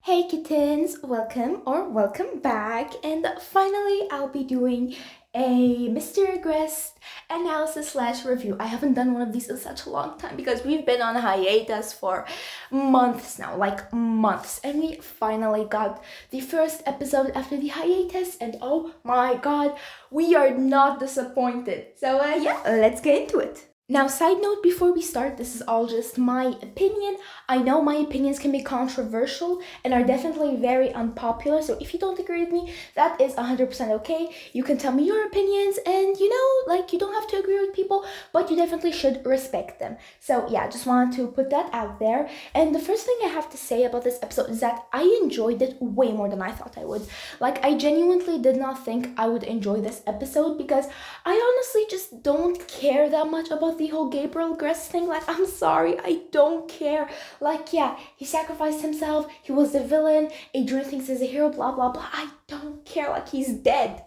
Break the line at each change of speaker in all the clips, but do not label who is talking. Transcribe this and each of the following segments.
Hey kittens, welcome back. And finally, I'll be doing a mystery guest analysis slash review. I haven't done one of these in such a long time because we've been on hiatus for months now, like months. And we finally got the first episode after the hiatus, and oh my god, we are not disappointed. So, yeah, let's get into it. Now, side note before we start, this is all just my opinion. I know my opinions can be controversial and are definitely very unpopular, so if you don't agree with me, that is 100% okay. You can tell me your opinions, and you don't have to agree with people, but you definitely should respect them. So, yeah, just wanted to put that out there. And the first thing I have to say about this episode is that I enjoyed it way more than I thought I would. Like, I genuinely did not think I would enjoy this episode because I honestly just don't care that much about the whole Gabriel Gress thing. Like, I'm sorry, I don't care. Like, yeah, he sacrificed himself, he was the villain, Adrien thinks he's a hero, blah blah blah. I don't care, like, he's dead.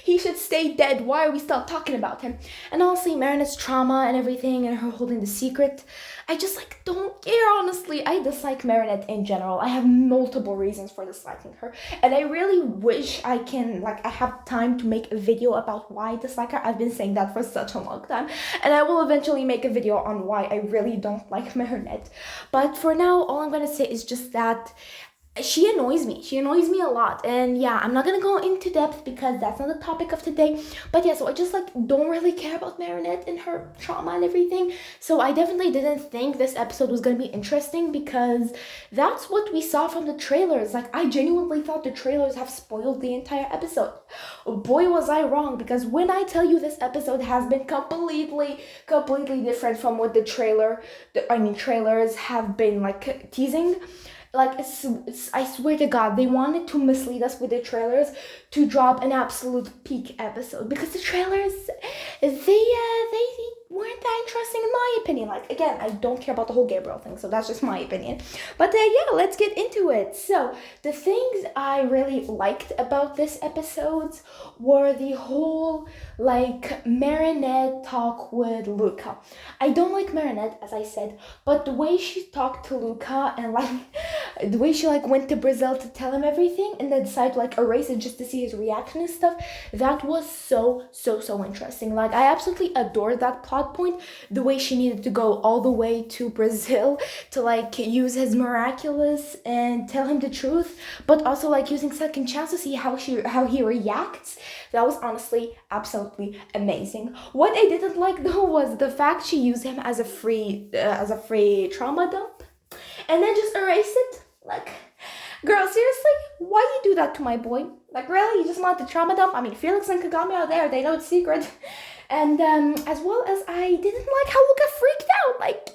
He should stay dead. Why are we still talking about him? And honestly, Marinette's trauma and everything and her holding the secret, I just don't care, honestly. I dislike Marinette in general. I have multiple reasons for disliking her. And I really wish I have time to make a video about why I dislike her. I've been saying that for such a long time. And I will eventually make a video on why I really don't like Marinette. But for now, all I'm gonna say is just that she annoys me. She annoys me a lot. And yeah, I'm not gonna go into depth because that's not the topic of today. But yeah, so I just don't really care about Marinette and her trauma and everything. So I definitely didn't think this episode was gonna be interesting because that's what we saw from the trailers. Like, I genuinely thought the trailers have spoiled the entire episode. Boy, was I wrong, because when I tell you this episode has been completely different from what trailers have been teasing. Like, I swear to God, they wanted to mislead us with the trailers to drop an absolute peak episode, because the trailers, they weren't that interesting in my opinion. Like, again, I don't care about the whole Gabriel thing, so that's just my opinion. But yeah, let's get into it. So the things I really liked about this episode were the whole Marinette talk with Luka. I don't like Marinette, as I said, but the way she talked to Luka and the way she went to Brazil to tell him everything and then decided to erase it just to see his reaction and stuff, that was so interesting. Like, I absolutely adored that plot point, the way she needed to go all the way to Brazil to use his miraculous and tell him the truth, but also using second chance to see how he reacts. That was honestly absolutely amazing. What I didn't like though was the fact she used him as a free trauma dump and then just erase it. Like, girl, seriously? Why you do that to my boy? Like, really? You just want the trauma dump? I mean, Felix and Kagami are there. They know it's secret. And as well as I didn't like how Luka freaked out. Like,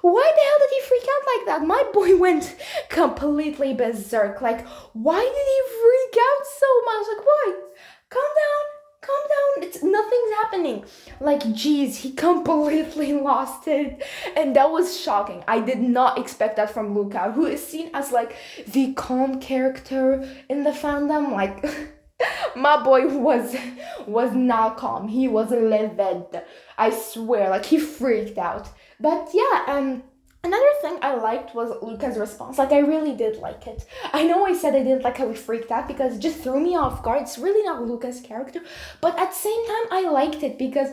why the hell did he freak out like that? My boy went completely berserk. Like, why did he freak out so much? Like, why? Calm down. It's nothing's happening. Like, geez, he completely lost it, and that was shocking. I did not expect that from Luka, who is seen as the calm character in the fandom. Like, my boy was not calm. He was livid. I swear, he freaked out. But yeah, another thing I liked was Luca's response. Like, I really did like it. I know I said I didn't like how he freaked out because it just threw me off guard. It's really not Luca's character. But at the same time, I liked it because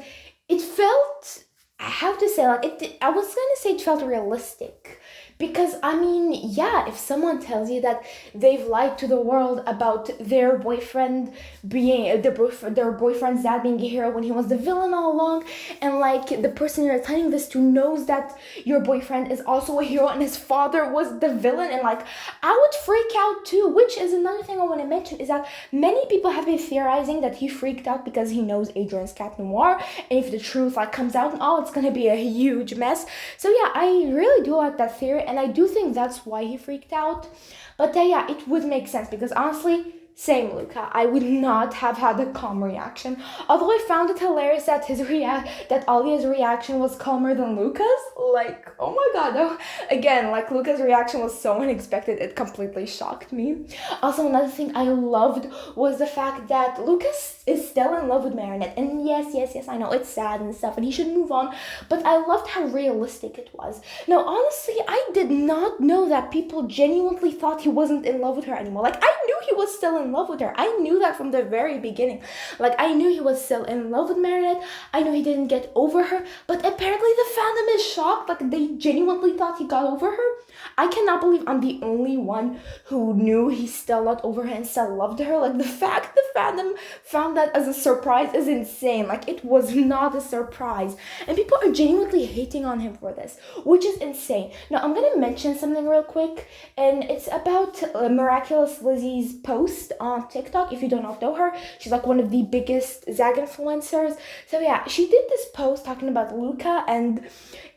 it felt, I have to say, I was gonna say it felt realistic. Because, I mean, yeah, if someone tells you that they've lied to the world about their boyfriend being, their boyfriend's dad being a hero when he was the villain all along, and the person you're telling this to knows that your boyfriend is also a hero and his father was the villain, and I would freak out too, which is another thing I want to mention, is that many people have been theorizing that he freaked out because he knows Adrien's Cat Noir, and if the truth comes out and all, it's gonna be a huge mess. So yeah, I really do like that theory, and I do think that's why he freaked out. But yeah, it would make sense because honestly, Same, Luca. I would not have had a calm reaction. Although I found it hilarious that that Alia's reaction was calmer than Luca's. Like, oh my god, no. Again, like Luca's reaction was so unexpected, it completely shocked me. Also, another thing I loved was the fact that Lucas is still in love with Marinette. And yes, I know it's sad and stuff, and he should move on. But I loved how realistic it was. Now, honestly, I did not know that people genuinely thought he wasn't in love with her anymore. Like, I knew he was still in love with her. I knew that from the very beginning. Like, I knew he was still in love with Marinette. I knew he didn't get over her. But apparently the fandom is shocked. Like, they genuinely thought he got over her. I cannot believe I'm the only one who knew he's still not over her and still loved her. Like, the fact the fandom found that as a surprise is insane. Like, it was not a surprise. And people are genuinely hating on him for this, which is insane. Now, I'm gonna mention something real quick, and it's about Miraculous Lizzie's post on TikTok. If you do not know her, she's like one of the biggest Zag influencers. So yeah, she did this post talking about Luka, and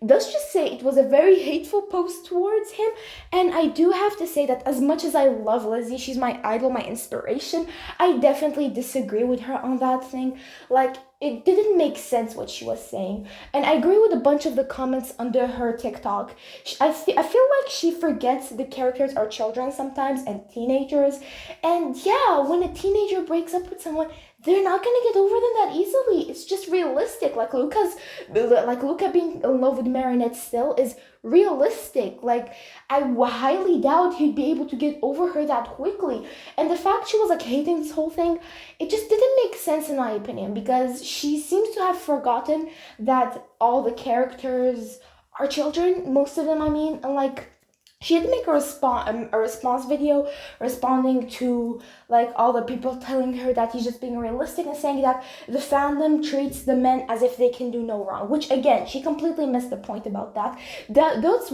let's just say it was a very hateful post towards him. And I do have to say that as much as I love Lizzie, she's my idol, my inspiration, I definitely disagree with her on that thing. Like, it didn't make sense what she was saying. And I agree with a bunch of the comments under her TikTok. I feel like she forgets the characters are children sometimes and teenagers. And yeah, when a teenager breaks up with someone, they're not gonna get over them that easily. It's just realistic. Like Luka being in love with Marinette still is realistic. Like, I highly doubt he'd be able to get over her that quickly. And the fact she was like hating this whole thing, it just didn't make sense in my opinion, because she seems to have forgotten that all the characters are children, most of them I mean, and like she had to make a response video responding to like all the people telling her that he's just being realistic and saying that the fandom treats the men as if they can do no wrong, which again, she completely missed the point about that. That's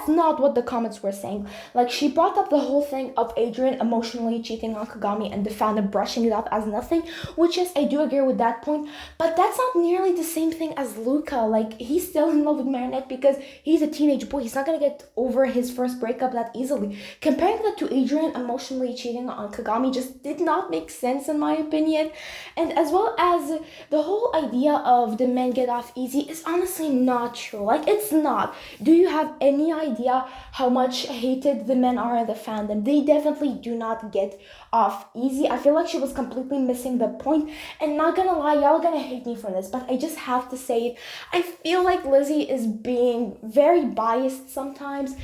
not what the comments were saying. Like, she brought up the whole thing of Adrien emotionally cheating on Kagami and the fandom brushing it off as nothing, which is, I do agree with that point, but that's not nearly the same thing as Luka. Like, he's still in love with Marinette because he's a teenage boy. He's not gonna get over his first breakup that easily. Comparing that to Adrien emotionally cheating on Kagami just did not make sense in my opinion. And as well as the whole idea of the men get off easy is honestly not true. Like, it's not. Do you have any idea how much hated the men are in the fandom? They definitely do not get off easy. I feel like she was completely missing the point. And not gonna lie, y'all gonna hate me for this, but I just have to say it. I feel like Lizzie is being very biased sometimes.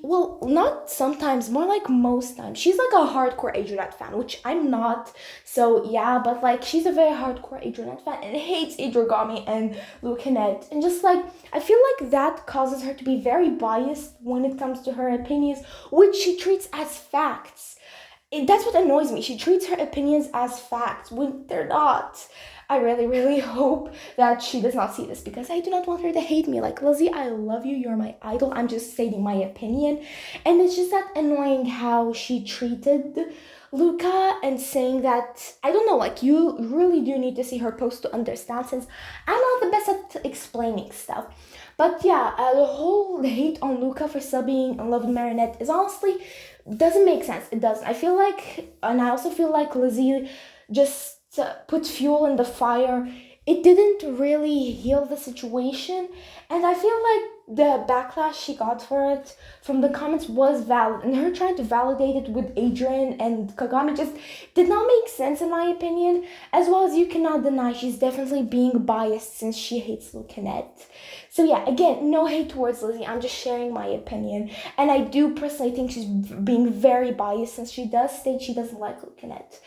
Well, not sometimes, more like most times. She's like a hardcore Adrien fan, which I'm not. So yeah, but like, she's a very hardcore Adrien fan and hates Adrogami and Lucanette. And just like, I feel like that causes her to be very biased when it comes to her opinions, which she treats as facts. That's what annoys me. She treats her opinions as facts when they're not. I really hope that she does not see this, because I do not want her to hate me. Like, Lizzie, I love you. You're my idol. I'm just stating my opinion. And it's just that annoying how she treated Luka and saying that, I don't know, like, you really do need to see her post to understand, since I'm not the best at explaining stuff. But yeah, the whole hate on Luka for still being in love with Marinette is honestly doesn't make sense. It doesn't. I also feel like Lizzie just put fuel in the fire. It didn't really heal the situation, and I feel like the backlash she got for it from the comments was valid, and her trying to validate it with Adrien and Kagami just did not make sense in my opinion. As well as, you cannot deny she's definitely being biased since she hates Lucanette. So yeah, again, no hate towards Lizzie, I'm just sharing my opinion, and I do personally think she's being very biased since she does state she doesn't like Lucanette.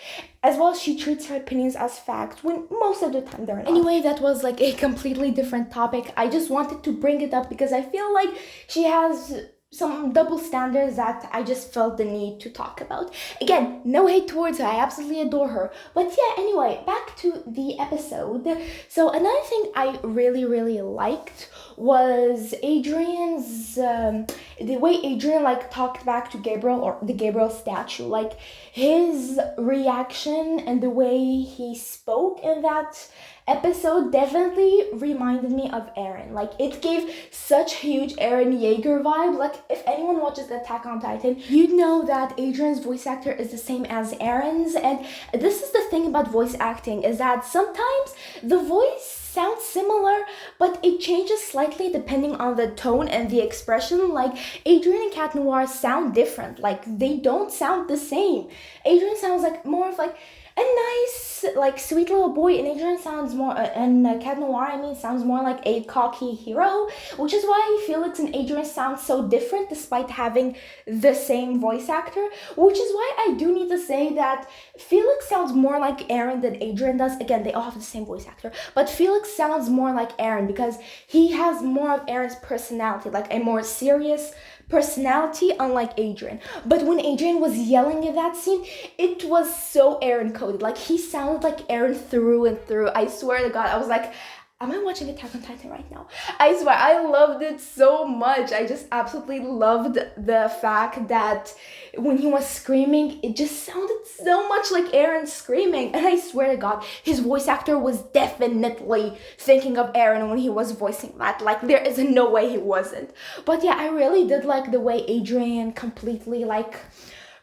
As well as she treats her opinions as facts when most of the time they're not. Anyway, that was like a completely different topic. I just wanted to bring it up because I feel like she has some double standards that I just felt the need to talk about. Again, no hate towards her, I absolutely adore her. But yeah, anyway, back to the episode. So another thing I really liked was Adrien's, the way Adrien like talked back to Gabriel, or the Gabriel statue. Like, his reaction and the way he spoke in that episode definitely reminded me of Eren. Like, it gave such huge Eren Yeager vibe. Like, if anyone watches Attack on Titan, you'd know that Adrien's voice actor is the same as Aaron's. And this is the thing about voice acting, is that sometimes the voice sounds similar, but it changes slightly depending on the tone and the expression. Like, Adrien and Cat Noir sound different. Like, they don't sound the same. Adrien sounds like more of like a nice, like, sweet little boy, and Adrien sounds more, Cat Noir, sounds more like a cocky hero, which is why Felix and Adrien sound so different despite having the same voice actor, which is why I do need to say that Felix sounds more like Aaron than Adrien does. Again, they all have the same voice actor, but Felix sounds more like Aaron because he has more of Aaron's personality, like a more serious personality, unlike Adrien. But when Adrien was yelling in that scene, it was so Aaron coded. Like, he sounded like Aaron through and through. I swear to God, I was like, am I watching Attack on Titan right now? I swear, I loved it so much. I just absolutely loved the fact that when he was screaming, it just sounded so much like Aaron screaming. And I swear to God, his voice actor was definitely thinking of Aaron when he was voicing that. Like, there is no way he wasn't. But yeah, I really did like the way Adrien completely, like,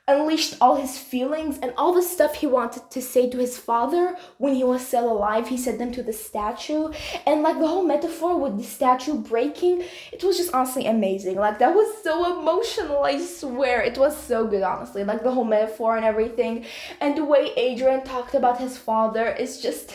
unleashed all his feelings and all the stuff he wanted to say to his father when he was still alive. He said them to the statue, and like the whole metaphor with the statue breaking, it was just honestly amazing. Like, that was so emotional, I swear. It was so good, honestly. Like, the whole metaphor and everything, and the way Adrien talked about his father is just,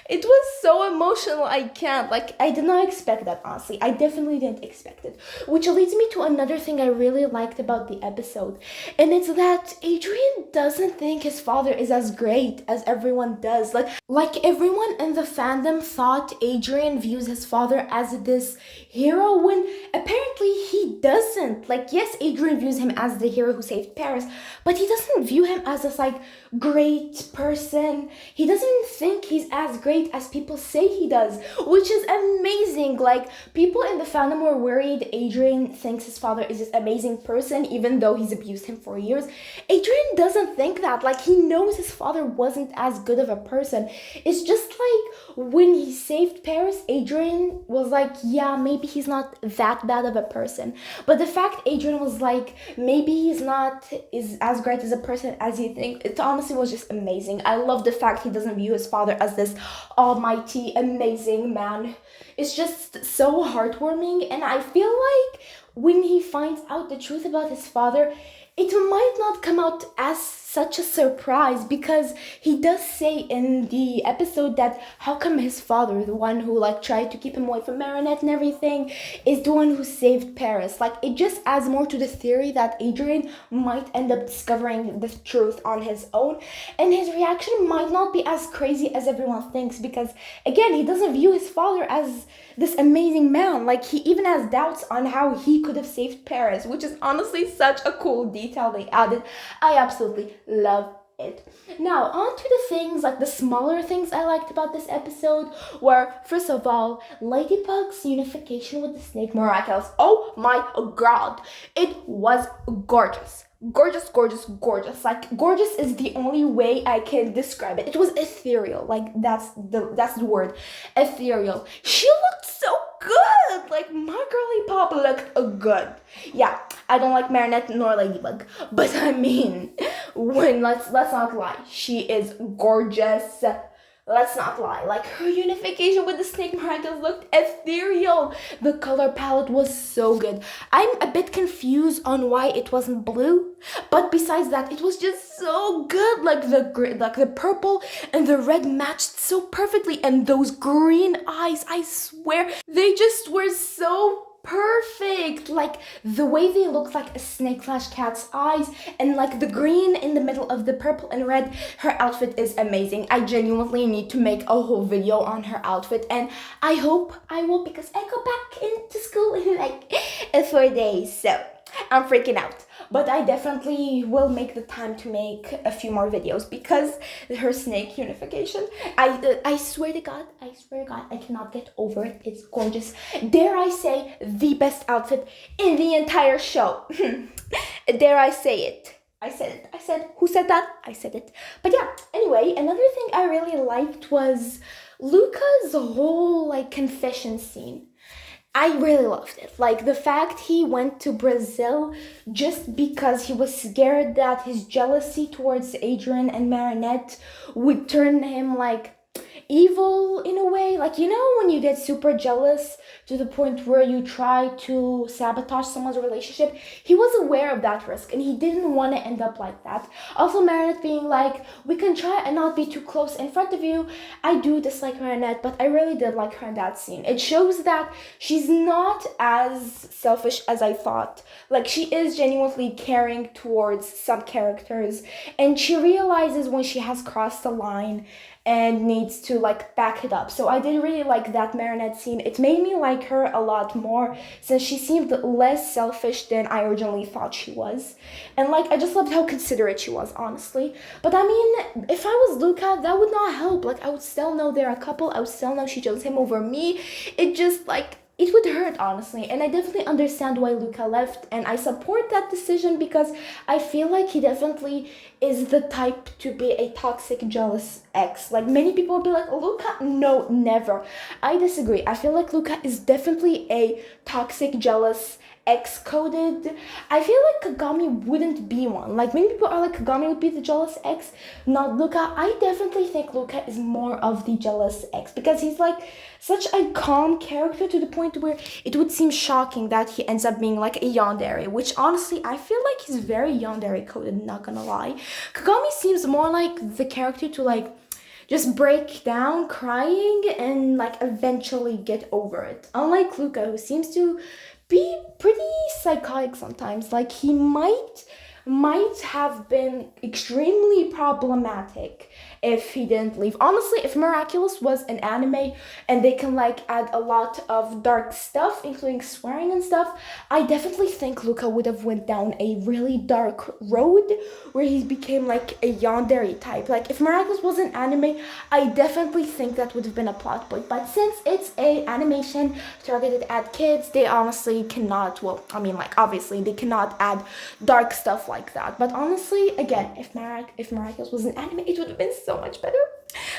it was so emotional. I can't, like, I did not expect that, honestly. I definitely didn't expect it, which leads me to another thing I really liked about the episode, and it's that Adrien doesn't think his father is as great as everyone does. Like everyone in the fandom thought Adrien views his father as this hero when apparently he doesn't. Like, yes, Adrien views him as the hero who saved Paris, but he doesn't view him as this like great person. He doesn't think he's as great as people say he does, which is amazing. Like, people in the fandom were worried Adrien thinks his father is this amazing person even though he's abused him for years. Adrien doesn't think that. Like, he knows his father wasn't as good of a person. It's just like when he saved Paris, Adrien was like, yeah, maybe he's not that bad of a person. But the fact Adrien was like, maybe he's not as great as a person as you think, it honestly was just amazing. I love the fact he doesn't view his father as this almighty, amazing man. It's just so heartwarming, and I feel like when he finds out the truth about his father, it might not come out as such a surprise, because he does say in the episode that how come his father, the one who like tried to keep him away from Marinette and everything, is the one who saved Paris. Like, it just adds more to the theory that Adrien might end up discovering the truth on his own, and his reaction might not be as crazy as everyone thinks, because again, he doesn't view his father as this amazing man. Like, he even has doubts on how he could have saved Paris, which is honestly such a cool detail they added. I absolutely love it. Now, on to the things, like the smaller things I liked about this episode were, first of all, Ladybug's unification with the snake Miraculous. Oh my God, it was gorgeous. Gorgeous, gorgeous, gorgeous. Like, gorgeous is the only way I can describe it. It was ethereal. Like, that's the word. Ethereal. She looked so good. Like, my girly pop looked good. Yeah, I don't like Marinette nor Ladybug, but I mean, when let's not lie, she is gorgeous. Let's not lie. Like, her unification with the snake Miraculous looked ethereal. The color palette was so good. I'm a bit confused on why it wasn't blue, but besides that, it was just so good. Like, the purple and the red matched so perfectly, and those green eyes, I swear, they just were so perfect. Like, the way they looked like a snake/cat's eyes, and like the green in the middle of the purple and red, her outfit is amazing. I genuinely need to make a whole video on her outfit, and I hope I will, because I go back into school in like 4 days, so I'm freaking out. But I definitely will make the time to make a few more videos, because her snake unification, I swear to God, I cannot get over it. It's gorgeous. Dare I say, the best outfit in the entire show. Dare I say it. I said, who said that? I said it. But yeah, anyway, another thing I really liked was Luka's whole like confession scene. I really loved it. Like the fact he went to Brazil just because he was scared that his jealousy towards Adrien and Marinette would turn him like evil in a way. Like, you know, when you get super jealous to the point where you try to sabotage someone's relationship, he was aware of that risk and he didn't want to end up like that. Also, Marinette being like, we can try and not be too close in front of you. I do dislike Marinette, but I really did like her in that scene. It shows that she's not as selfish as I thought. Like, she is genuinely caring towards some characters, and she realizes when she has crossed the line and needs to like back it up. So I did really like that Marinette scene. It made me like her a lot more since she seemed less selfish than I originally thought she was. And like I just loved how considerate she was, honestly. But I mean, if I was Luka, that would not help. Like I would still know they're a couple. I would still know she chose him over me. It just like it would hurt, honestly, and I definitely understand why Luka left, and I support that decision because I feel like he definitely is the type to be a toxic, jealous ex. Like, many people will be like, Luka? No, never. I disagree. I feel like Luka is definitely a toxic, jealous ex-coded. I feel like Kagami wouldn't be one. Like, many people are like, Kagami would be the jealous ex, not Luka. I definitely think Luka is more of the jealous ex because he's like such a calm character to the point where it would seem shocking that he ends up being like a yandere, which honestly I feel like he's very yandere coded, not gonna lie. Kagami seems more like the character to like just break down crying and like eventually get over it, unlike Luka, who seems to be pretty psychotic sometimes. Like he might have been extremely problematic if he didn't leave. Honestly, if Miraculous was an anime and they can like add a lot of dark stuff, including swearing and stuff, I definitely think Luka would have went down a really dark road where he became like a yandere type. Like if Miraculous was an anime, I definitely think that would have been a plot point. But since it's a animation targeted at kids, they honestly cannot, well, I mean like obviously they cannot add dark stuff like that. But honestly, again, if Miraculous was an anime, it would have been so much better.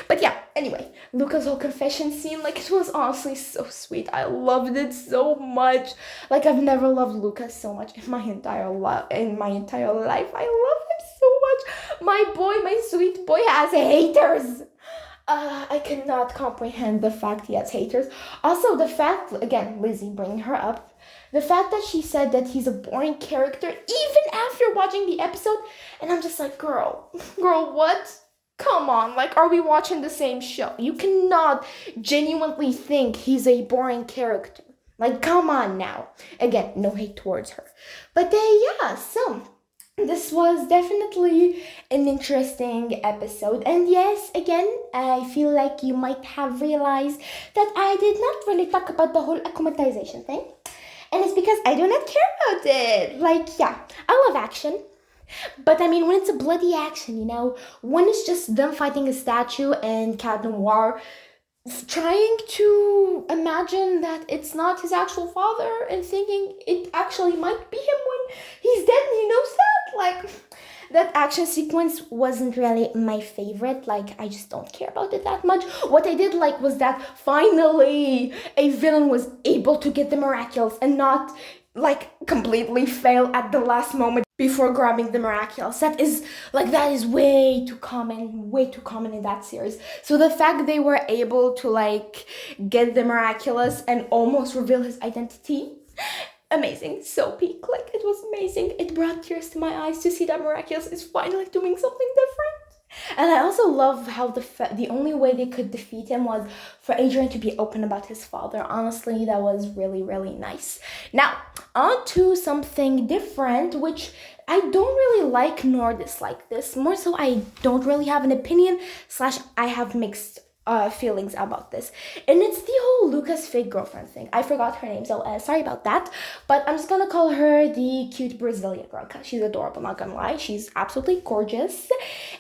But yeah, anyway, Luka's whole confession scene, like it was honestly so sweet. I loved it so much. Like I've never loved Luka so much in my entire life. I love him so much. My sweet boy has haters. I cannot comprehend the fact he has haters. Also, the fact, again, Lizzie bringing her up, the fact that she said that he's a boring character even after watching the episode, and I'm just like, girl, what? Come on, like, are we watching the same show? You cannot genuinely think he's a boring character. Like, come on now. Again, no hate towards her. But yeah, so this was definitely an interesting episode. And yes, again, I feel like you might have realized that I did not really talk about the whole acclimatization thing. And it's because I do not care about it. Like, yeah, I love action. But I mean, when it's a bloody action, you know, when it's just them fighting a statue and Cat Noir trying to imagine that it's not his actual father and thinking it actually might be him when he's dead and he knows that, like, that action sequence wasn't really my favorite. Like, I just don't care about it that much. What I did like was that finally a villain was able to get the Miraculous and not like completely fail at the last moment before grabbing the Miraculous. That is way too common in that series. So the fact they were able to like get the Miraculous and almost reveal his identity, amazing. So peak, like it was amazing. It brought tears to my eyes to see that Miraculous is finally doing something different. And I also love how the only way they could defeat him was for Adrien to be open about his father. Honestly, that was really, really nice. Now, on to something different, which I don't really like nor dislike this. More so, I don't really have an opinion / I have mixed feelings about this, and it's the whole Luka's fake girlfriend thing. I forgot her name, so sorry about that, but I'm just gonna call her the cute Brazilian girl because she's adorable, not gonna lie. She's absolutely gorgeous.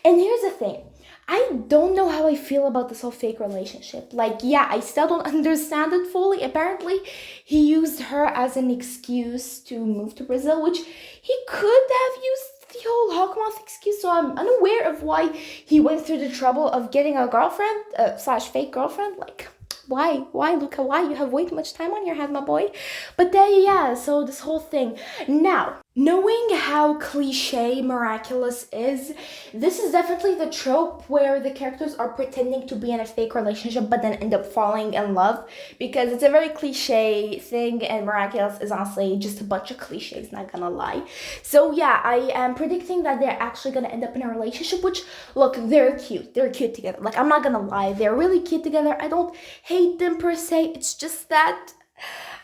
And here's the thing, I don't know how I feel about this whole fake relationship. Like, yeah, I still don't understand it fully. Apparently, he used her as an excuse to move to Brazil, which he could have used the whole Hawkmoth excuse, so I'm unaware of why he went through the trouble of getting a girlfriend / fake girlfriend. Like, Why, Luka? Why? You have way too much time on your hands, my boy. But yeah, so this whole thing. Now, knowing how cliche Miraculous is, this is definitely the trope where the characters are pretending to be in a fake relationship but then end up falling in love, because it's a very cliche thing, and Miraculous is honestly just a bunch of cliches, not gonna lie. So yeah, I am predicting that they're actually gonna end up in a relationship, which, look, they're cute. They're cute together. Like, I'm not gonna lie, they're really cute together. I don't hate them per se. It's just that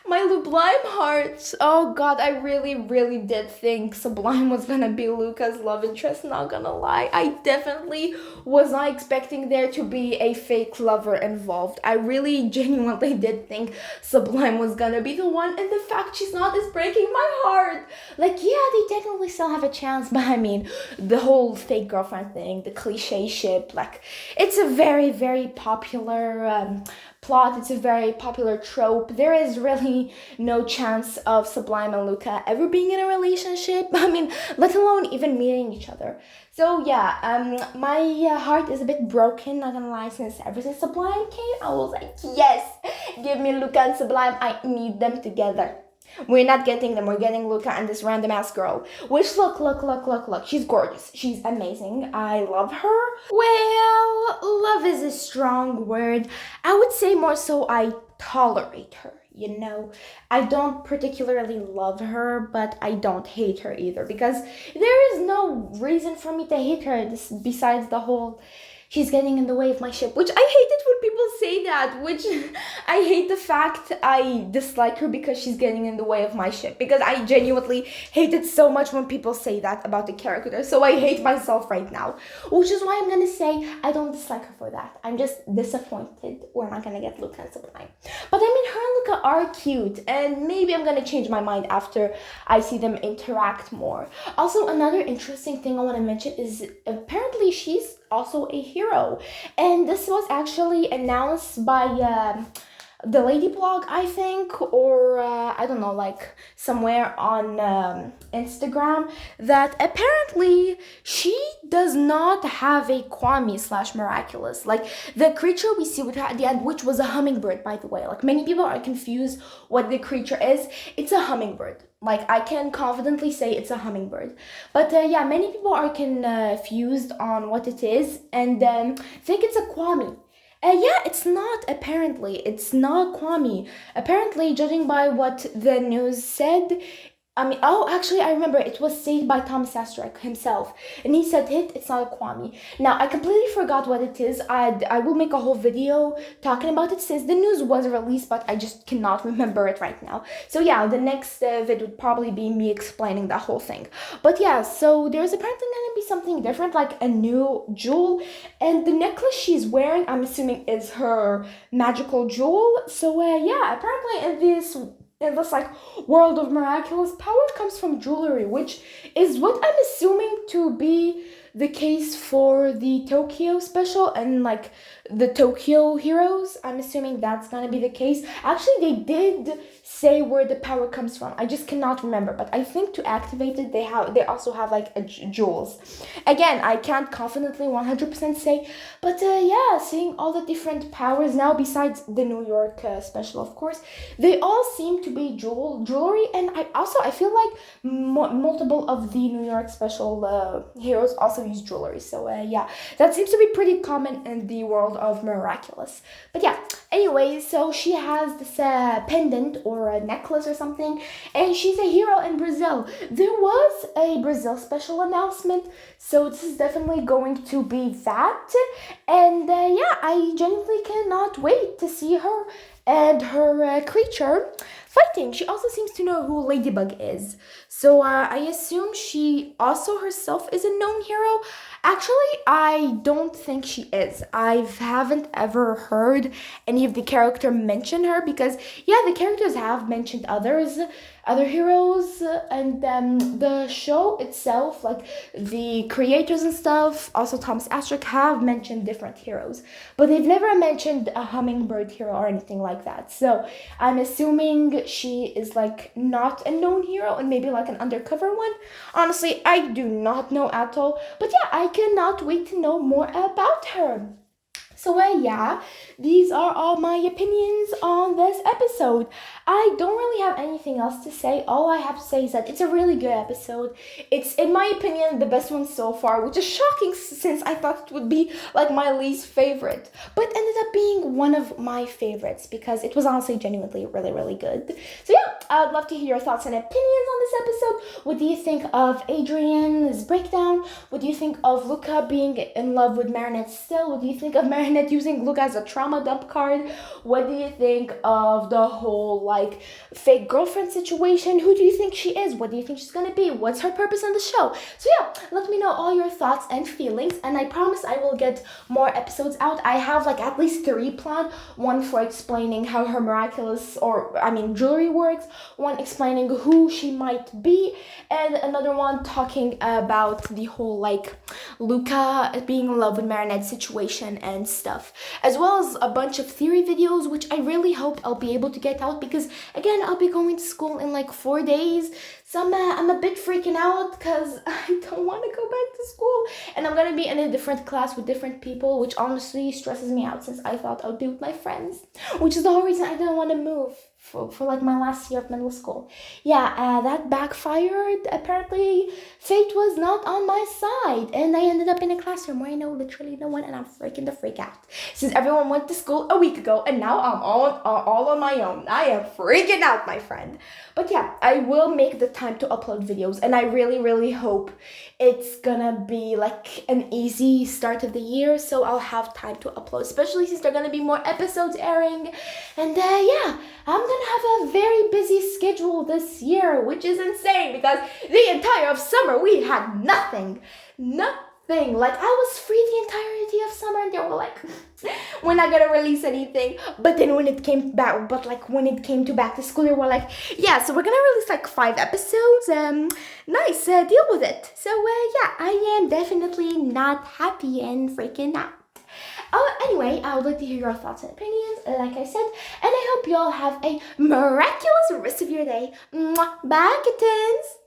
my Sublime heart. Oh god, I really did think Sublime was gonna be Luka's love interest, not gonna lie. I definitely was not expecting there to be a fake lover involved. I really genuinely did think Sublime was gonna be the one, and the fact she's not is breaking my heart. Like, yeah, they technically still have a chance, but I mean, the whole fake girlfriend thing, the cliche ship, like, it's a very popular plot. It's a very popular trope. There is really no chance of Sublime and Luka ever being in a relationship. I mean, let alone even meeting each other. So yeah, my heart is a bit broken, not gonna lie, since ever since Sublime came, I was like, yes, give me Luka and Sublime. I need them together. We're not getting them. We're getting Luka and this random ass girl. Which, look. She's gorgeous. She's amazing. I love her. Well, love is a strong word. I would say more so I tolerate her. You know, I don't particularly love her, but I don't hate her either, because there is no reason for me to hate her besides the whole she's getting in the way of my ship, which I hate it when people say that, which I hate the fact I dislike her because she's getting in the way of my ship, because I genuinely hate it so much when people say that about the character, so I hate myself right now, which is why I'm gonna say I don't dislike her for that. I'm just disappointed we're not gonna get Luka and Sublime. But I mean, her and Luka are cute, and maybe I'm gonna change my mind after I see them interact more. Also, another interesting thing I want to mention is apparently she's also a hero, and this was actually announced by the Lady Blog, I think, or I don't know, like somewhere on Instagram, that apparently she does not have a Kwame / Miraculous. Like, the creature we see with her at the end, which was a hummingbird, by the way. Like, many people are confused what the creature is. It's a hummingbird. Like, I can confidently say it's a hummingbird. But yeah, many people are confused on what it is and think it's a Kwame. Yeah, it's not, apparently. It's not Kwame. Apparently, judging by what the news said, I mean, oh, actually, I remember it was said by Thomas Astruc himself, and he said it's not a Kwame. Now, I completely forgot what it is. I will make a whole video talking about it since the news was released, but I just cannot remember it right now. So yeah, the next vid would probably be me explaining that whole thing. But yeah, so there's apparently gonna be something different, like a new jewel, and the necklace she's wearing, I'm assuming, is her magical jewel. So yeah, apparently in this like world of Miraculous, power comes from jewelry, which is what I'm assuming to be the case for the Tokyo special and like the Tokyo heroes. I'm assuming that's gonna be the case. Actually, they did say where the power comes from. I just cannot remember, but I think to activate it, they also have like jewels. Again, I can't confidently 100% say, but yeah, seeing all the different powers now besides the New York special, of course, they all seem to be jewelry, and I feel like multiple of the New York special heroes also use jewelry. So yeah, that seems to be pretty common in the world of Miraculous. But yeah, anyway, so she has this pendant or a necklace or something, and she's a hero in Brazil. There was a Brazil special announcement, so this is definitely going to be that. And yeah, I genuinely cannot wait to see her and her creature fighting. She also seems to know who Ladybug is, so I assume she also herself is a known hero. Actually, I don't think she is. I haven't ever heard any of the character mention her, because yeah, the characters have mentioned other heroes, and the show itself, like the creators and stuff, also Thomas Astruc, have mentioned different heroes, but they've never mentioned a hummingbird hero or anything like that. So I'm assuming she is like not a known hero and maybe like an undercover one. Honestly, I do not know at all, but yeah, I cannot wait to know more about her. So yeah, these are all my opinions on this episode. I don't really have anything else to say. All I have to say is that it's a really good episode. It's, in my opinion, the best one so far, which is shocking since I thought it would be like my least favorite, but ended up being one of my favorites because it was honestly genuinely really, really good. So yeah, I'd love to hear your thoughts and opinions on this episode. What do you think of Adrien's breakdown? What do you think of Luka being in love with Marinette still? What do you think of Marinette using Luka as a trauma dump card? What do you think of the whole like fake girlfriend situation? Who do you think she is? What do you think she's gonna be? What's her purpose on the show? So yeah, let me know all your thoughts and feelings, and I promise I will get more episodes out. I have like at least 3 planned. One for explaining how her miraculous, or I mean jewelry works, one explaining who she might be, and another one talking about the whole like Luka being in love with Marinette situation and stuff, as well as a bunch of theory videos, which I really hope I'll be able to get out because again, I'll be going to school in like 4 days. So I'm a bit freaking out because I don't want to go back to school, and I'm gonna be in a different class with different people, which honestly stresses me out since I thought I'd be with my friends, which is the whole reason I didn't want to move for like my last year of middle school. Yeah, that backfired. Apparently, fate was not on my side, and I ended up in a classroom where I know literally no one, and I'm freaking the freak out. Since everyone went to school a week ago, and now I'm all on my own. I am freaking out, my friend. But yeah, I will make the time to upload videos, and I really, really hope it's gonna be like an easy start of the year, so I'll have time to upload, especially since there are gonna be more episodes airing. And yeah, I'm gonna have a very busy schedule this year, which is insane because the entire of summer we had nothing. Like I was free the entirety of summer, and they were like, we're not gonna release anything. But then when it came to back to school, they were like, yeah, so we're gonna release like 5 episodes. Nice, deal with it. So yeah, I am definitely not happy and freaking out. Anyway, I would like to hear your thoughts and opinions, like I said, and I hope you all have a miraculous rest of your day. Mwah. Bye, kittens!